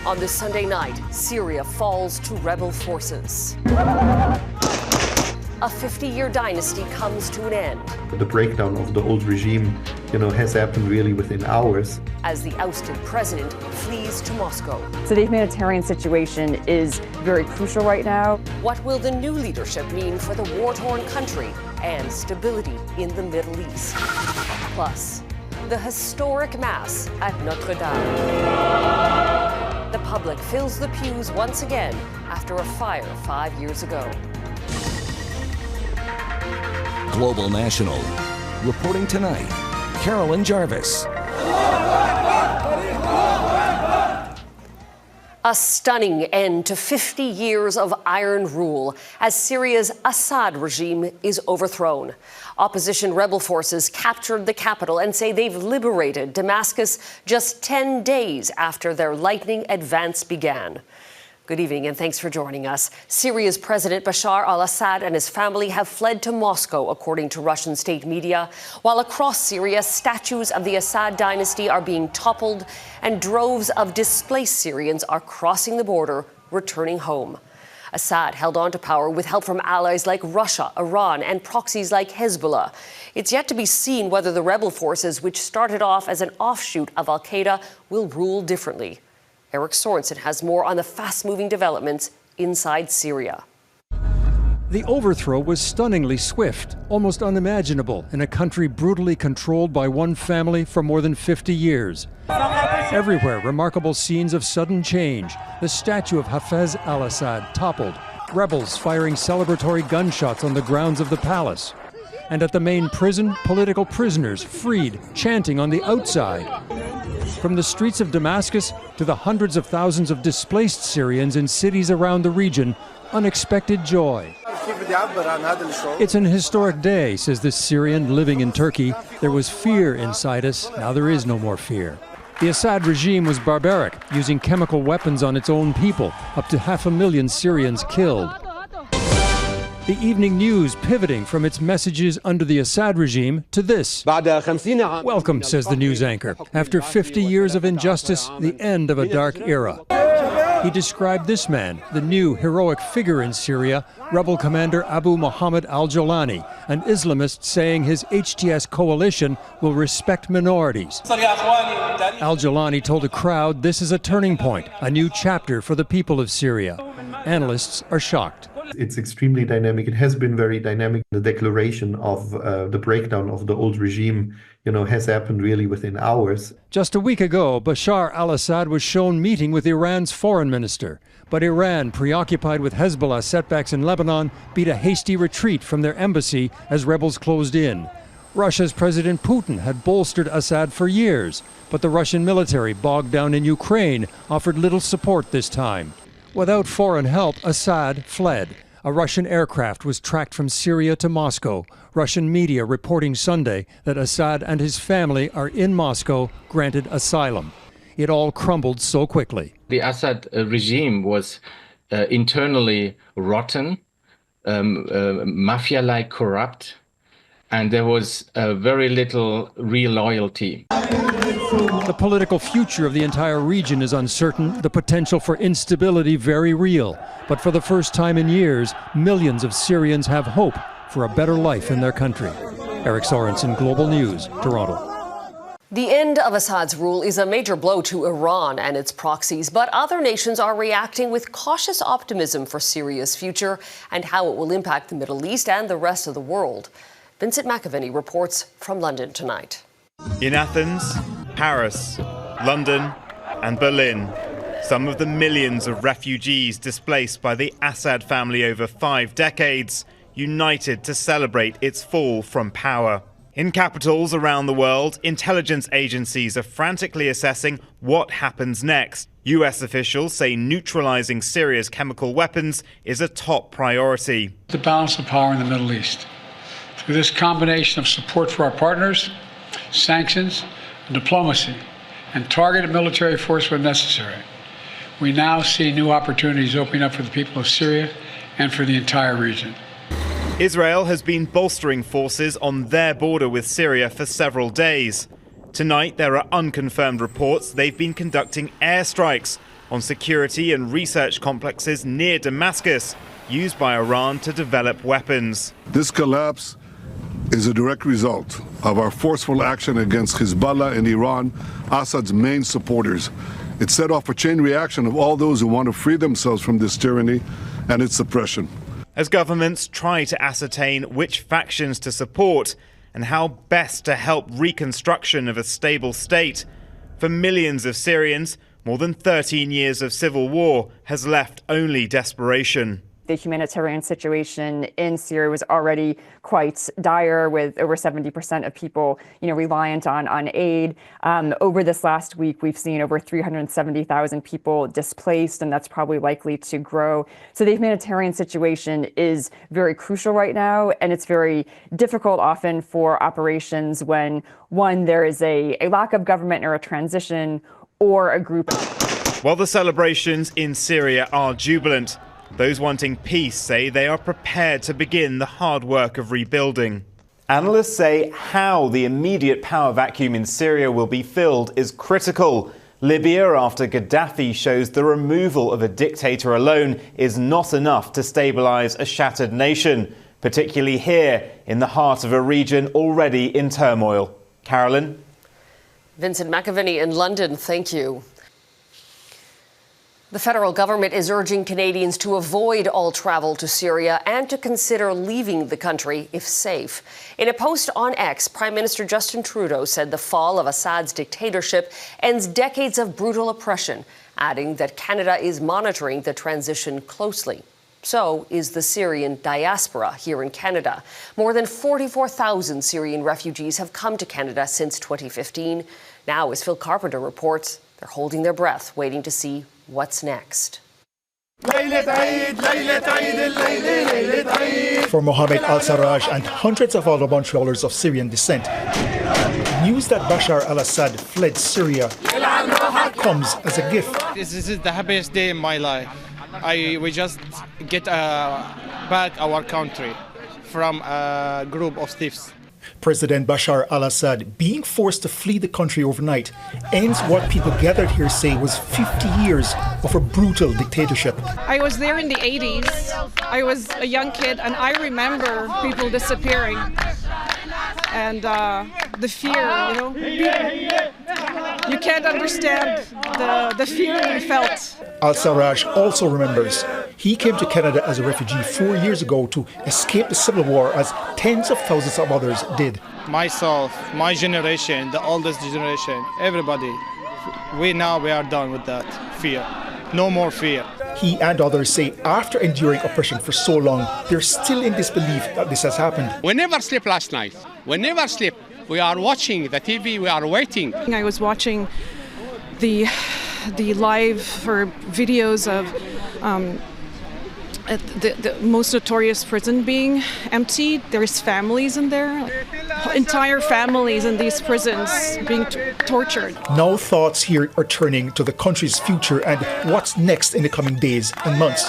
On this Sunday night, Syria falls to rebel forces. A 50-year dynasty comes to an end. The breakdown of the old regime, has happened really within hours. As the ousted president flees to Moscow. So the humanitarian situation is very crucial right now. What will the new leadership mean for the war-torn country and stability in the Middle East? Plus, the historic Mass at Notre-Dame. The public fills the pews once again after a fire 5 years ago. Global National. Reporting tonight, Carolyn Jarvis. A stunning end to 50 years of iron rule as Syria's Assad regime is overthrown. Opposition rebel forces captured the capital and say they've liberated Damascus just 10 days after their lightning advance began. Good evening and thanks for joining us. Syria's President Bashar al-Assad and his family have fled to Moscow, according to Russian state media, while across Syria, statues of the Assad dynasty are being toppled and droves of displaced Syrians are crossing the border, returning home. Assad held on to power with help from allies like Russia, Iran, and proxies like Hezbollah. It's yet to be seen whether the rebel forces, which started off as an offshoot of Al-Qaeda, will rule differently. Eric Sorensen has more on the fast-moving developments inside Syria. The overthrow was stunningly swift, almost unimaginable in a country brutally controlled by one family for more than 50 years. Everywhere, remarkable scenes of sudden change. The statue of Hafez al-Assad toppled, rebels firing celebratory gunshots on the grounds of the palace. And at the main prison, political prisoners freed, chanting on the outside. From the streets of Damascus to the hundreds of thousands of displaced Syrians in cities around the region, unexpected joy. It's an historic day, says this Syrian living in Turkey. There was fear inside us, now there is no more fear. The Assad regime was barbaric, using chemical weapons on its own people, up to 500,000 Syrians killed. The evening news pivoting from its messages under the Assad regime to this. Welcome, says the news anchor. After 50 years of injustice, the end of a dark era. He described this man, the new heroic figure in Syria, rebel commander Abu Muhammad al-Jolani, an Islamist saying his HTS coalition will respect minorities. Al-Jolani told a crowd this is a turning point, a new chapter for the people of Syria. Analysts are shocked. It's extremely dynamic. It has been very dynamic. The declaration of the breakdown of the old regime, has happened really within hours. Just a week ago, Bashar al-Assad was shown meeting with Iran's foreign minister. But Iran, preoccupied with Hezbollah setbacks in Lebanon, beat a hasty retreat from their embassy as rebels closed in. Russia's President Putin had bolstered Assad for years, but the Russian military, bogged down in Ukraine, offered little support this time. Without foreign help, Assad fled. A Russian aircraft was tracked from Syria to Moscow. Russian media reporting Sunday that Assad and his family are in Moscow, granted asylum. It all crumbled so quickly. The Assad regime was internally rotten, mafia-like corrupt, and there was very little real loyalty. The political future of the entire region is uncertain, the potential for instability very real. But for the first time in years, millions of Syrians have hope for a better life in their country. Eric Sorensen, Global News, Toronto. The end of Assad's rule is a major blow to Iran and its proxies, but other nations are reacting with cautious optimism for Syria's future and how it will impact the Middle East and the rest of the world. Vincent McAviney reports from London tonight. In Athens, Paris, London and Berlin, some of the millions of refugees displaced by the Assad family over 5 decades, united to celebrate its fall from power. In capitals around the world, intelligence agencies are frantically assessing what happens next. US officials say neutralizing Syria's chemical weapons is a top priority. The balance of power in the Middle East. Through this combination of support for our partners, sanctions, and diplomacy, and targeted military force when necessary, we now see new opportunities opening up for the people of Syria and for the entire region. Israel has been bolstering forces on their border with Syria for several days. Tonight, there are unconfirmed reports they've been conducting airstrikes on security and research complexes near Damascus, used by Iran to develop weapons. This collapse is a direct result of our forceful action against Hezbollah and Iran, Assad's main supporters. It set off a chain reaction of all those who want to free themselves from this tyranny and its oppression. As governments try to ascertain which factions to support and how best to help reconstruction of a stable state, for millions of Syrians, more than 13 years of civil war has left only desperation. The humanitarian situation in Syria was already quite dire, with over 70% of people, reliant on aid. Over this last week, we've seen over 370,000 people displaced, and that's probably likely to grow. So the humanitarian situation is very crucial right now, and it's very difficult often for operations when, one, there is a lack of government or a transition or a group. While the celebrations in Syria are jubilant, those wanting peace say they are prepared to begin the hard work of rebuilding. Analysts say how the immediate power vacuum in Syria will be filled is critical. Libya, after Gaddafi, shows the removal of a dictator alone is not enough to stabilise a shattered nation, particularly here in the heart of a region already in turmoil. Carolyn? Vincent McAviney in London, thank you. The federal government is urging Canadians to avoid all travel to Syria and to consider leaving the country if safe. In a post on X, Prime Minister Justin Trudeau said the fall of Assad's dictatorship ends decades of brutal oppression, adding that Canada is monitoring the transition closely. So is the Syrian diaspora here in Canada. More than 44,000 Syrian refugees have come to Canada since 2015. Now, as Phil Carpenter reports, they're holding their breath, waiting to see what's next. For Mohamed Al-Sarraj and hundreds of other Montrealers of Syrian descent, news that Bashar al-Assad fled Syria comes as a gift. This is the happiest day in my life. We just get back our country from a group of thieves. President Bashar al-Assad being forced to flee the country overnight ends what people gathered here say was 50 years of a brutal dictatorship. I was there in the 80s. I was a young kid, and I remember people disappearing. And the fear, you can't understand the fear we felt. Al-Sarraj also remembers he came to Canada as a refugee 4 years ago to escape the civil war, as tens of thousands of others did. Myself, my generation, the oldest generation, everybody, we are done with that fear. No more fear. He and others say after enduring oppression for so long, they're still in disbelief that this has happened. We never slept last night. We never slept. We are watching the TV, we are waiting. I was watching the live or videos of the most notorious prison being emptied. There's families in there, entire families in these prisons being tortured. Now thoughts here are turning to the country's future and what's next in the coming days and months.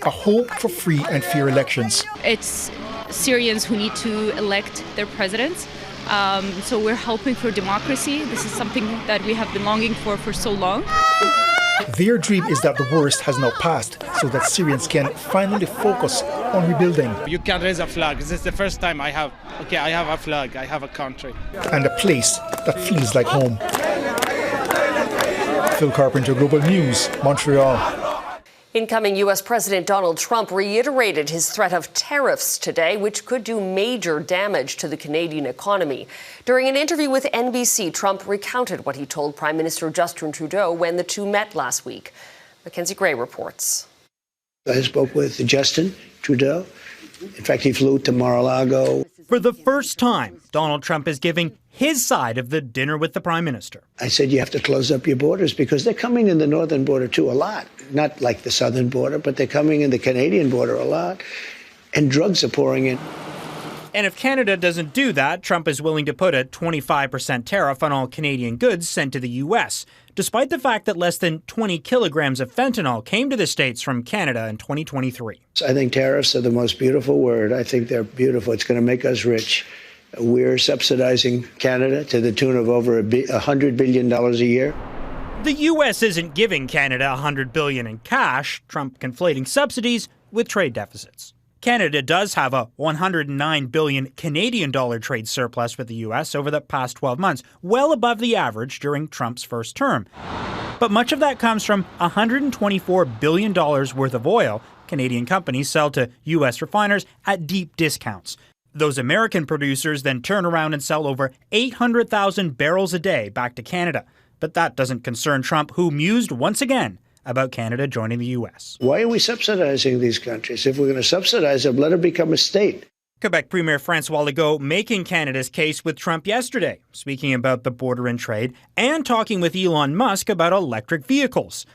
A hope for free and fair elections. It's Syrians who need to elect their presidents. So we're hoping for democracy. This is something that we have been longing for so long. Their dream is that the worst has now passed, so that Syrians can finally focus on rebuilding. You can raise a flag. This is the first time I have a flag, I have a country. And a place that feels like home. Phil Carpenter, Global News, Montreal. Incoming U.S. President Donald Trump reiterated his threat of tariffs today, which could do major damage to the Canadian economy. During an interview with NBC, Trump recounted what he told Prime Minister Justin Trudeau when the two met last week. Mackenzie Gray reports. I spoke with Justin Trudeau. In fact, he flew to Mar-a-Lago. For the first time, Donald Trump is giving his side of the dinner with the Prime Minister. I said you have to close up your borders because they're coming in the northern border too a lot. Not like the southern border, but they're coming in the Canadian border a lot. And drugs are pouring in. And if Canada doesn't do that, Trump is willing to put a 25% tariff on all Canadian goods sent to the U.S., despite the fact that less than 20 kilograms of fentanyl came to the States from Canada in 2023. I think tariffs are the most beautiful word. I think they're beautiful. It's going to make us rich. We're subsidizing Canada to the tune of over $100 billion a year. The U.S. isn't giving Canada $100 billion in cash, Trump conflating subsidies with trade deficits. Canada does have a $109 billion Canadian dollar trade surplus with the U.S. over the past 12 months, well above the average during Trump's first term. But much of that comes from $124 billion worth of oil Canadian companies sell to U.S. refiners at deep discounts. Those American producers then turn around and sell over 800,000 barrels a day back to Canada. But that doesn't concern Trump, who mused once again about Canada joining the U.S. Why are we subsidizing these countries? If we're going to subsidize them, let them become a state. Quebec Premier François Legault making Canada's case with Trump yesterday, speaking about the border and trade, and talking with Elon Musk about electric vehicles.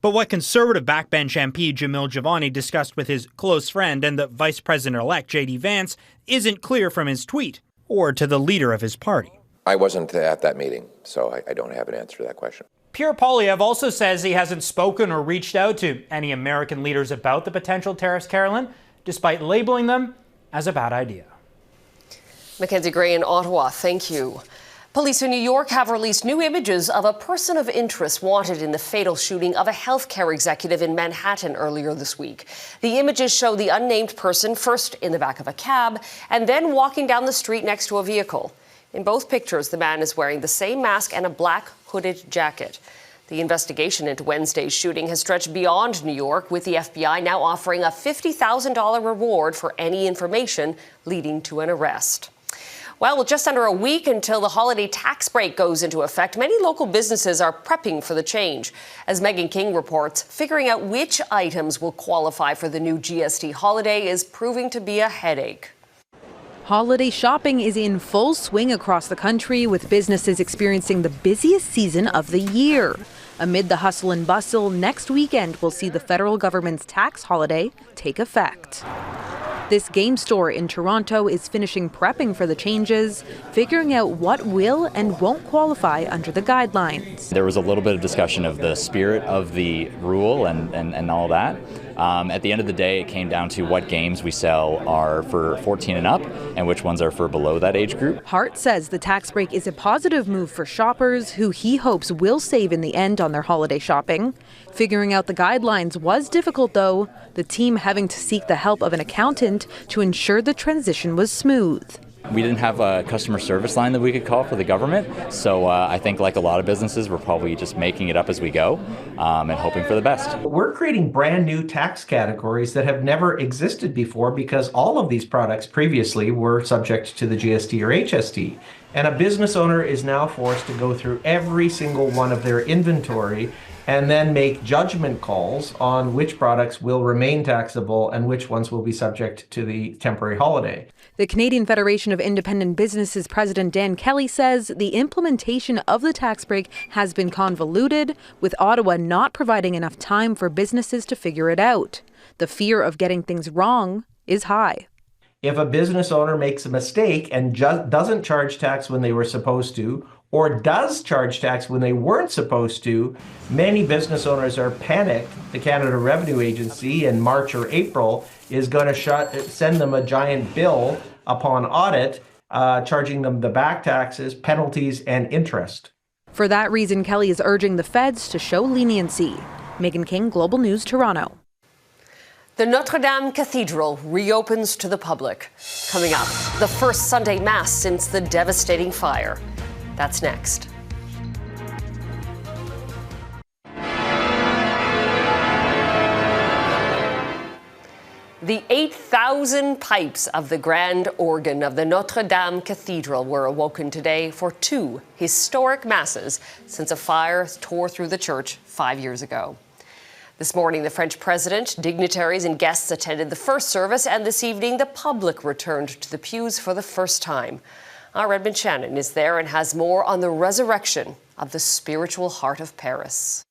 But what Conservative backbench MP Jamil Jivani discussed with his close friend and the Vice President-elect J.D. Vance isn't clear from his tweet or to the leader of his party. I wasn't at that meeting, so I don't have an answer to that question. Pierre Poilievre also says he hasn't spoken or reached out to any American leaders about the potential tariffs, Carolyn, despite labeling them as a bad idea. Mackenzie Gray in Ottawa, thank you. Police in New York have released new images of a person of interest wanted in the fatal shooting of a healthcare executive in Manhattan earlier this week. The images show the unnamed person first in the back of a cab and then walking down the street next to a vehicle. In both pictures, the man is wearing the same mask and a black hooded jacket. The investigation into Wednesday's shooting has stretched beyond New York, with the FBI now offering a $50,000 reward for any information leading to an arrest. Well, with just under a week until the holiday tax break goes into effect, many local businesses are prepping for the change. As Megan King reports, figuring out which items will qualify for the new GST holiday is proving to be a headache. Holiday shopping is in full swing across the country, with businesses experiencing the busiest season of the year. Amid the hustle and bustle, next weekend will see the federal government's tax holiday take effect. This game store in Toronto is finishing prepping for the changes, figuring out what will and won't qualify under the guidelines. There was a little bit of discussion of the spirit of the rule and all that. At the end of the day, it came down to what games we sell are for 14 and up and which ones are for below that age group. Hart says the tax break is a positive move for shoppers who he hopes will save in the end on their holiday shopping. Figuring out the guidelines was difficult, though, the team having to seek the help of an accountant to ensure the transition was smooth. We didn't have a customer service line that we could call for the government, so I think like a lot of businesses, we're probably just making it up as we go and hoping for the best. We're creating brand new tax categories that have never existed before because all of these products previously were subject to the GST or HST. And a business owner is now forced to go through every single one of their inventory and then make judgment calls on which products will remain taxable and which ones will be subject to the temporary holiday. The Canadian Federation of Independent Businesses President Dan Kelly says the implementation of the tax break has been convoluted, with Ottawa not providing enough time for businesses to figure it out. The fear of getting things wrong is high. If a business owner makes a mistake and doesn't charge tax when they were supposed to, or does charge tax when they weren't supposed to, many business owners are panicked. The Canada Revenue Agency in March or April is going to send them a giant bill upon audit, charging them the back taxes, penalties, and interest. For that reason, Kelly is urging the feds to show leniency. Megan King, Global News, Toronto. The Notre-Dame Cathedral reopens to the public. Coming up, the first Sunday Mass since the devastating fire. That's next. The 8,000 pipes of the grand organ of the Notre-Dame Cathedral were awoken today for 2 historic masses since a fire tore through the church 5 years ago. This morning, the French president, dignitaries and guests attended the first service, and this evening, the public returned to the pews for the first time. Our Edmund Shannon is there and has more on the resurrection of the spiritual heart of Paris.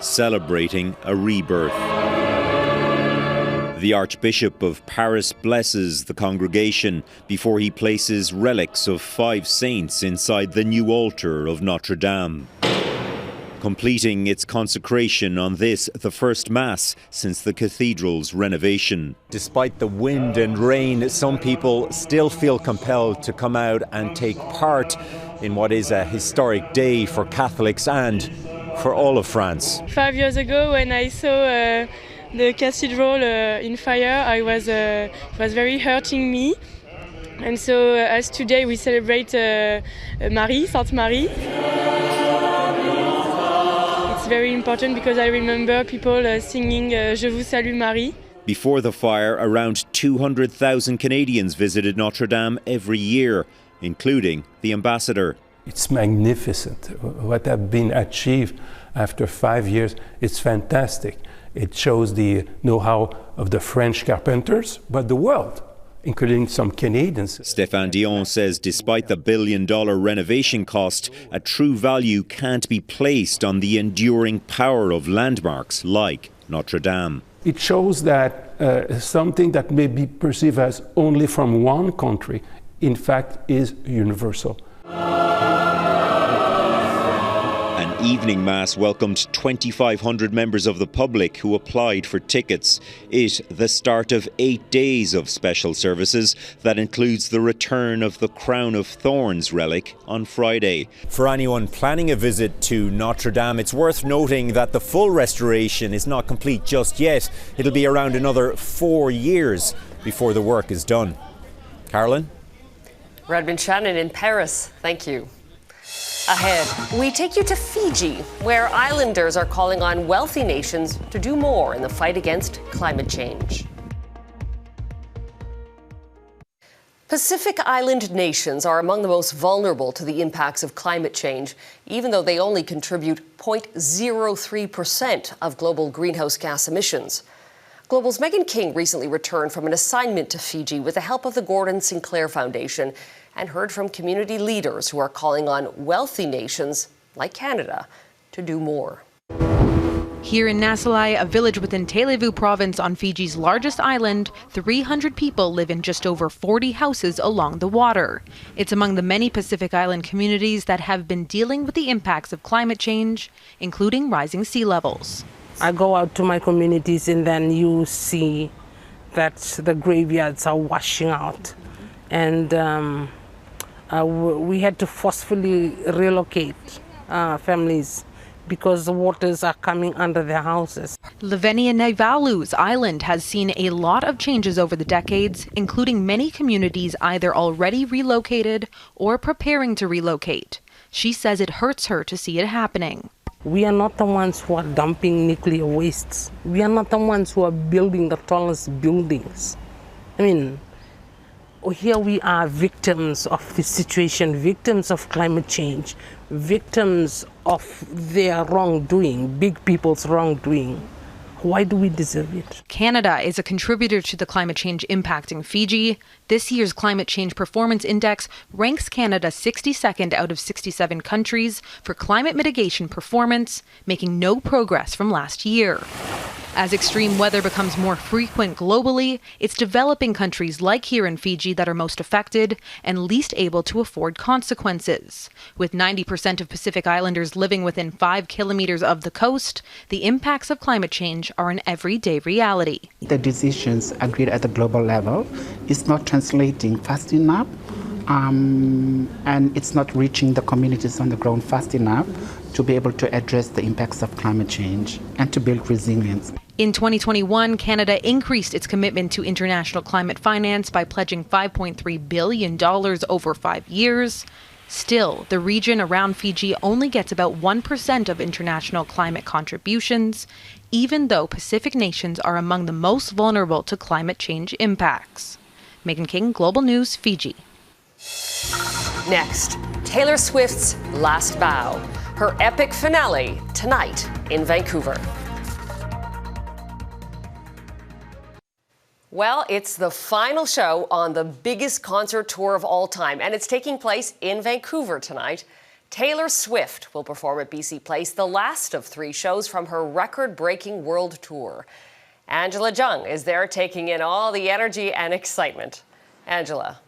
Celebrating a rebirth. The Archbishop of Paris blesses the congregation before he places relics of 5 saints inside the new altar of Notre-Dame, completing its consecration on this, the first Mass since the cathedral's renovation. Despite the wind and rain, some people still feel compelled to come out and take part. in what is a historic day for Catholics and for all of France. 5 years ago, when I saw the cathedral in fire, it was very hurting me. And so, as today we celebrate Marie, Sainte Marie, it's very important because I remember people singing Je vous salue Marie. Before the fire, around 200,000 Canadians visited Notre-Dame every year, including the ambassador. It's magnificent. What has been achieved after 5 years, it's fantastic. It shows the know-how of the French carpenters, but the world, including some Canadians. Stéphane Dion says despite the billion-dollar renovation cost, a true value can't be placed on the enduring power of landmarks like Notre-Dame. It shows that something that may be perceived as only from one country, in fact, is universal. An evening mass welcomed 2,500 members of the public who applied for tickets. It the start of 8 days of special services that includes the return of the Crown of Thorns relic on Friday. For anyone planning a visit to Notre Dame, it's worth noting that the full restoration is not complete just yet. It'll be around another 4 years before the work is done. Carolyn? Redmond Shannon in Paris, thank you. Ahead, we take you to Fiji, where islanders are calling on wealthy nations to do more in the fight against climate change. Pacific Island nations are among the most vulnerable to the impacts of climate change, even though they only contribute 0.03% of global greenhouse gas emissions. Global's Megan King recently returned from an assignment to Fiji with the help of the Gordon Sinclair Foundation and heard from community leaders who are calling on wealthy nations like Canada to do more. Here in Nasalai, a village within Tailevu province on Fiji's largest island, 300 people live in just over 40 houses along the water. It's among the many Pacific Island communities that have been dealing with the impacts of climate change, including rising sea levels. I go out to my communities and then you see that the graveyards are washing out. And we had to forcefully relocate families because the waters are coming under their houses. Lavenia Naivalu's island has seen a lot of changes over the decades, including many communities either already relocated or preparing to relocate. She says it hurts her to see it happening. We are not the ones who are dumping nuclear wastes. We are not the ones who are building the tallest buildings. I mean, here we are victims of the situation, victims of climate change, victims of their wrongdoing, big people's wrongdoing. Why do we deserve it? Canada is a contributor to the climate change impacting Fiji. This year's Climate Change Performance Index ranks Canada 62nd out of 67 countries for climate mitigation performance, making no progress from last year. As extreme weather becomes more frequent globally, it's developing countries like here in Fiji that are most affected and least able to afford consequences. With 90% of Pacific Islanders living within 5 kilometers of the coast, the impacts of climate change are an everyday reality. The decisions agreed at the global level is not translating fast enough, and it's not reaching the communities on the ground fast enough to be able to address the impacts of climate change and to build resilience. In 2021, Canada increased its commitment to international climate finance by pledging $5.3 billion over 5 years. Still, the region around Fiji only gets about 1% of international climate contributions, even though Pacific nations are among the most vulnerable to climate change impacts. Megan King, Global News, Fiji. Next, Taylor Swift's last bow. Her epic finale tonight in Vancouver. Well, it's the final show on the biggest concert tour of all time, and it's taking place in Vancouver tonight. Taylor Swift will perform at BC Place, the last of 3 shows from her record-breaking world tour. Angela Jung is there taking in all the energy and excitement. Angela.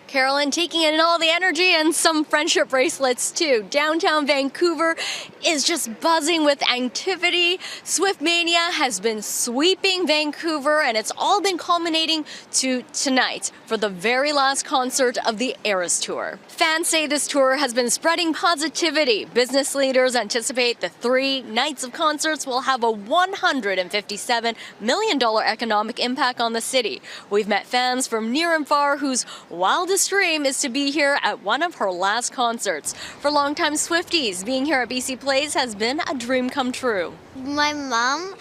Carolyn, taking in all the energy and some friendship bracelets too. Downtown Vancouver is just buzzing with activity. Swift Mania has been sweeping Vancouver, and it's all been culminating to tonight for the very last concert of the Eras Tour. Fans say this tour has been spreading positivity. Business leaders anticipate the 3 nights of concerts will have a $157 million economic impact on the city. We've met fans from near and far whose wildest dream is to be here at one of her last concerts. For longtime Swifties, being here at BC Place has been a dream come true. My mom,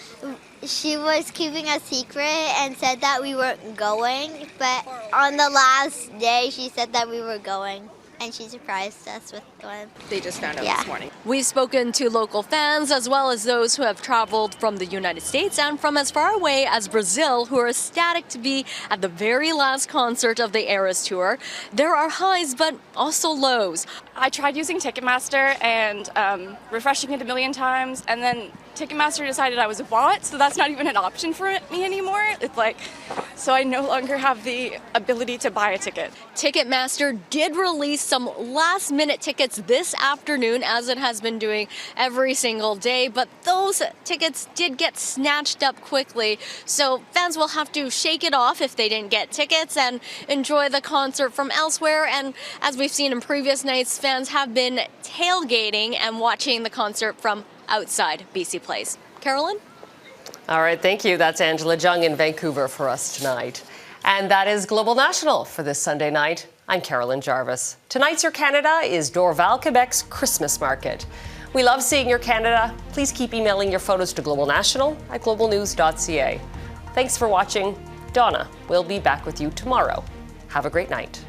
she was keeping a secret and said that we weren't going, but on the last day she said that we were going. And she surprised us with one. They just found out this morning. We've spoken to local fans as well as those who have traveled from the United States and from as far away as Brazil who are ecstatic to be at the very last concert of the Eras Tour. There are highs but also lows. I tried using Ticketmaster and refreshing it a million times, and then Ticketmaster decided I was a bot, so that's not even an option for me anymore. It's like, so I no longer have the ability to buy a ticket. Ticketmaster did release some last-minute tickets this afternoon, as it has been doing every single day, but those tickets did get snatched up quickly, so fans will have to shake it off if they didn't get tickets and enjoy the concert from elsewhere. And as we've seen in previous nights, fans have been tailgating and watching the concert from outside BC Place. Carolyn? All right, thank you. That's Angela Jung in Vancouver for us tonight. And that is Global National for this Sunday night. I'm Carolyn Jarvis. Tonight's Your Canada is Dorval, Quebec's Christmas market. We love seeing your Canada. Please keep emailing your photos to globalnational@globalnews.ca. Thanks for watching. Donna will be back with you tomorrow. Have a great night.